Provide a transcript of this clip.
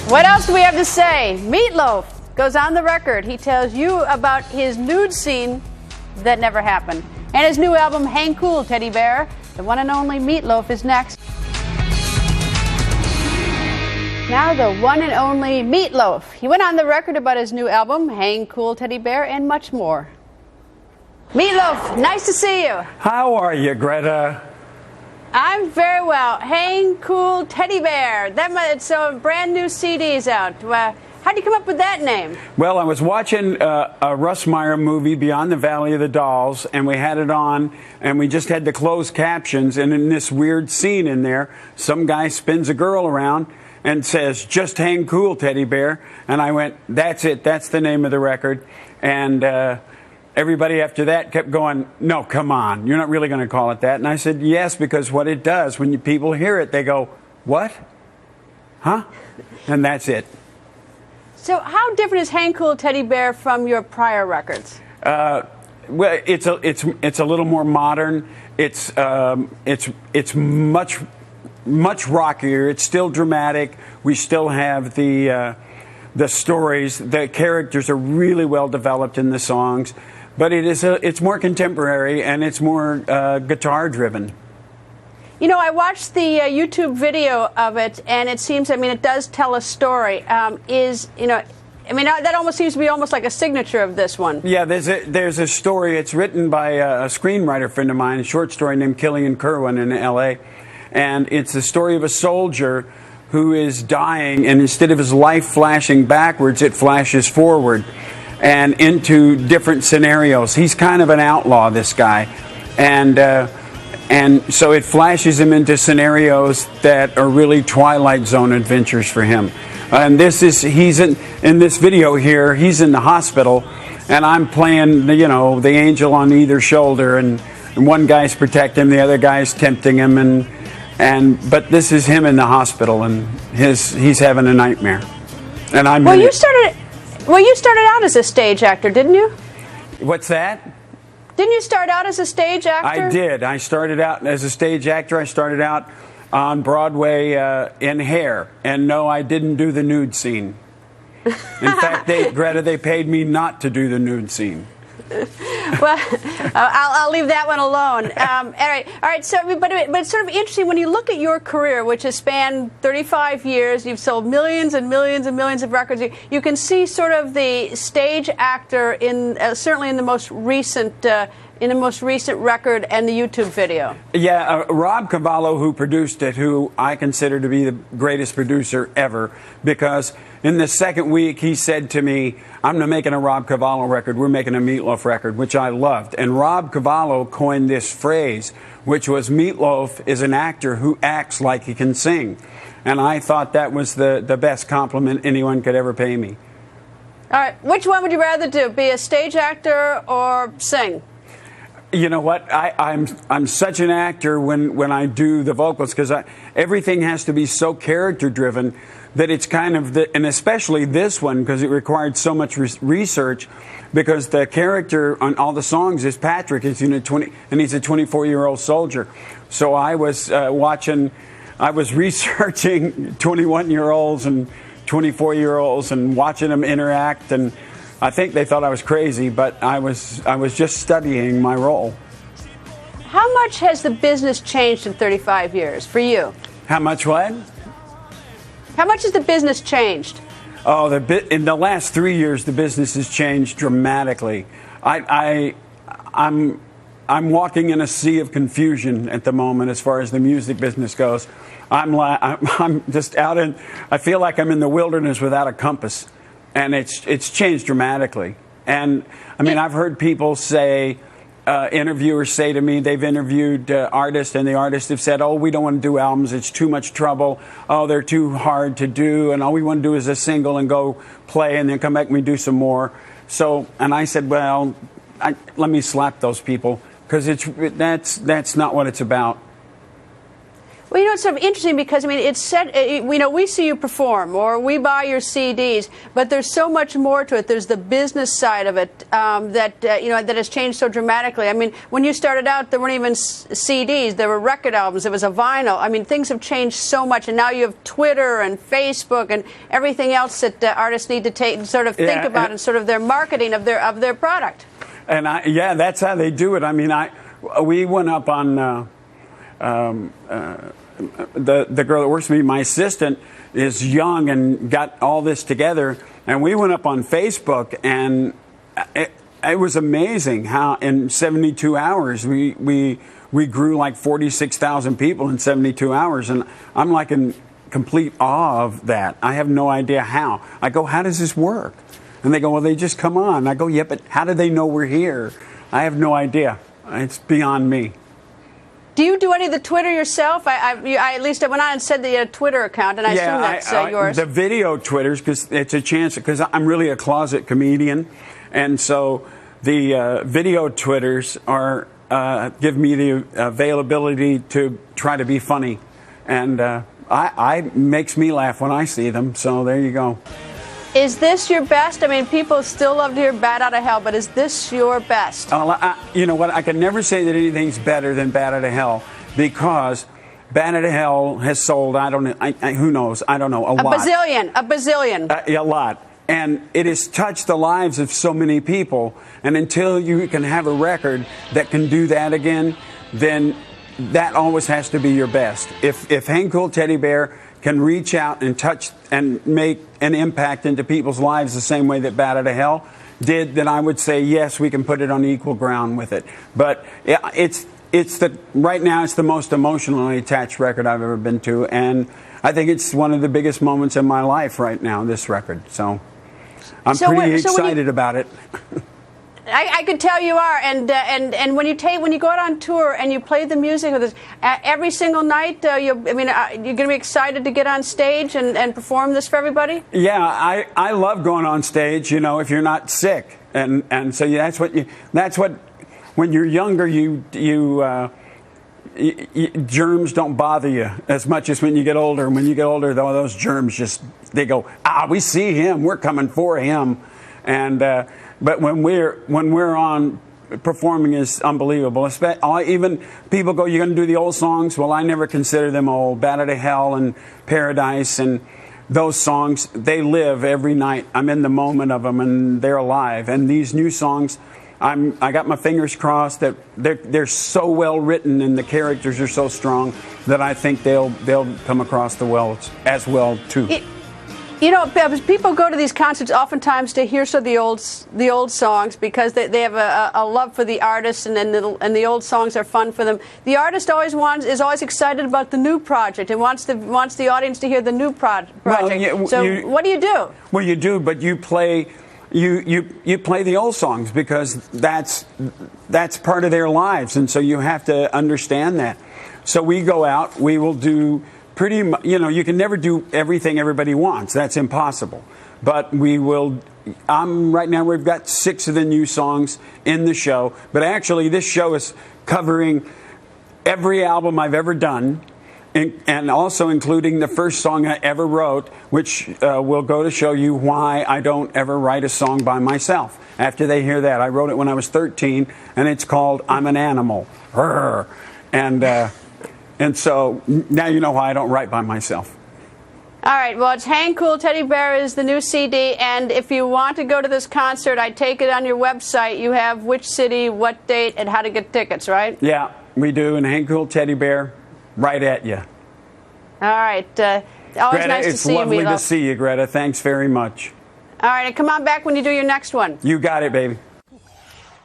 What else do we have to say? Meatloaf goes on the record. He tells you about his nude scene that never happened. And his new album, Hang Cool, Teddy Bear. The one and only Meatloaf is next. Now the one and only Meatloaf. He went on the record about his new album, Hang Cool, Teddy Bear, and much more. Meatloaf, nice to see you. How are you, Greta? I'm very well. Hang Cool Teddy Bear. It's a brand new CD's out. How did you come up with that name? Well, I was watching a Russ Meyer movie, Beyond the Valley of the Dolls, and we had it on, and we just had the closed captions, and in this weird scene in there, some guy spins a girl around and says, "Just hang cool, Teddy Bear." And I went, that's it, that's the name of the record. And everybody after that kept going, "No, come on, you're not really going to call it that." And I said, yes, because what it does, when people hear it, they go, "What? Huh?" And that's it. So how different is Hang Cool Teddy Bear from your prior records? Well, it's a little more modern. It's much rockier. It's still dramatic. We still have the stories. The characters are really well developed in the songs. But it's more contemporary, and it's more guitar-driven. You know, I watched the YouTube video of it, and it seems, it does tell a story. That almost seems to be almost like a signature of this one. Yeah, there's a story. It's written by a screenwriter friend of mine, a short story named Killian Kerwin in L.A., and it's the story of a soldier who is dying, and instead of his life flashing backwards, it flashes forward and into different scenarios. He's kind of an outlaw, this guy, and so it flashes him into scenarios that are really Twilight Zone adventures for him. And he's in this video here. He's in the hospital, and I'm playing the angel on either shoulder, and one guy's protecting him, the other guy's tempting him, but this is him in the hospital, and he's having a nightmare, and I'm. Well, you started out as a stage actor, didn't you? What's that? Didn't you start out as a stage actor? I did. I started out as a stage actor. I started out on Broadway in Hair, and no, I didn't do the nude scene. In fact, Greta, they paid me not to do the nude scene. Well, I'll leave that one alone. All right. So, but it's sort of interesting when you look at your career, which has spanned 35 years. You've sold millions and millions and millions of records. You can see sort of the stage actor in certainly in the most recent. In the most recent record and the YouTube video. Yeah, Rob Cavallo, who produced it, who I consider to be the greatest producer ever, because in the second week he said to me, "I'm not making a Rob Cavallo record, we're making a Meatloaf record," which I loved. And Rob Cavallo coined this phrase, which was, "Meatloaf is an actor who acts like he can sing." And I thought that was the best compliment anyone could ever pay me. All right, which one would you rather do, be a stage actor or sing? You know what? I'm such an actor when I do the vocals, because everything has to be so character driven that it's kind of and especially this one, because it required so much research, because the character on all the songs is Patrick. He's and he's a 24-year-old soldier. So I was researching 21-year-olds and 24-year-olds and watching them interact, and I think they thought I was crazy, but I was just studying my role. How much has the business changed in 35 years for you? How much what? How much has the business changed? Oh, in the last 3 years, the business has changed dramatically. I'm walking in a sea of confusion at the moment as far as the music business goes. I'm just out in. I feel like I'm in the wilderness without a compass. And it's changed dramatically. And I've heard people say, interviewers say to me, they've interviewed artists, and the artists have said, "Oh, we don't want to do albums, it's too much trouble. Oh, they're too hard to do, and all we want to do is a single and go play and then come back and we do some more." So, and I said, well, let me slap those people, because that's not what it's about. Well, you know, it's sort of interesting because, I mean, it's set, you know, we see you perform or we buy your CDs, but there's so much more to it. There's the business side of it you know, that has changed so dramatically. I mean, when you started out, there weren't even CDs. There were record albums. There was a vinyl. I mean, things have changed so much, and now you have Twitter and Facebook and everything else that artists need to take and sort of think about and sort of their marketing of their product. And yeah, that's how they do it. I mean, we went up on the girl that works with me, my assistant, is young and got all this together, and we went up on Facebook, and it was amazing how in 72 hours we grew like 46,000 people in 72 hours, and I'm like in complete awe of that. I have no idea how. I go, how does this work? And they go, well, they just come on. I go, yeah, but how do they know we're here? I have no idea. It's beyond me. Do you do any of the Twitter yourself? I at least I went on and said that you had a Twitter account, and I assume that's yours. The video Twitters, because it's a chance, because I'm really a closet comedian, and so the video Twitters are give me the availability to try to be funny, and I makes me laugh when I see them. So there you go. Is this your best? I mean, people still love to hear Bat Out of Hell, but is this your best? You know what? I can never say that anything's better than Bat Out of Hell, because Bat Out of Hell has sold, I don't know, who knows? I don't know, a lot. A bazillion. A lot. And it has touched the lives of so many people. And until you can have a record that can do that again, then that always has to be your best. If Hang Cool Teddy Bear can reach out and touch and make an impact into people's lives the same way that Bat Out of Hell did, then I would say, yes, we can put it on equal ground with it. But right now it's the most emotionally attached record I've ever been to, and I think it's one of the biggest moments in my life right now, this record. So I'm pretty excited about it. I could tell you are, and when you go out on tour and you play the music with us every single night, you're going to be excited to get on stage and perform this for everybody. Yeah, I love going on stage. You know, if you're not sick, and so that's what when you're younger germs don't bother you as much as when you get older. And when you get older, though, those germs they go, we see him, we're coming for him, and. But when we're on, performing is unbelievable. Even people go, you're going to do the old songs? Well, I never consider them old. Bat Out of Hell and Paradise and those songs, they live every night. I'm in the moment of them, and they're alive. And these new songs, I got my fingers crossed that they're so well written and the characters are so strong that I think they'll come across as well too. You know, people go to these concerts oftentimes to hear some of the old songs because they have a love for the artist, and the old songs are fun for them. The artist is always excited about the new project and wants the audience to hear the new project. Well, so what do you do? Well, you do, but you play the old songs because that's part of their lives, and so you have to understand that. So we go out, we will do. Pretty much, you know, you can never do everything everybody wants. That's impossible. But we will. Right now we've got 6 of the new songs in the show. But actually, this show is covering every album I've ever done, and also including the first song I ever wrote, which will go to show you why I don't ever write a song by myself. After they hear that, I wrote it when I was 13, and it's called "I'm an Animal." And so now you know why I don't write by myself. All right. Well, it's Hang Cool Teddy Bear is the new CD. And if you want to go to this concert, I take it on your website. You have which city, what date, and how to get tickets, right? Yeah, we do. And Hang Cool Teddy Bear, right at you. All right. Always Greta, nice to see you. It's lovely to see you, Greta. Thanks very much. All right. And come on back when you do your next one. You got it, baby.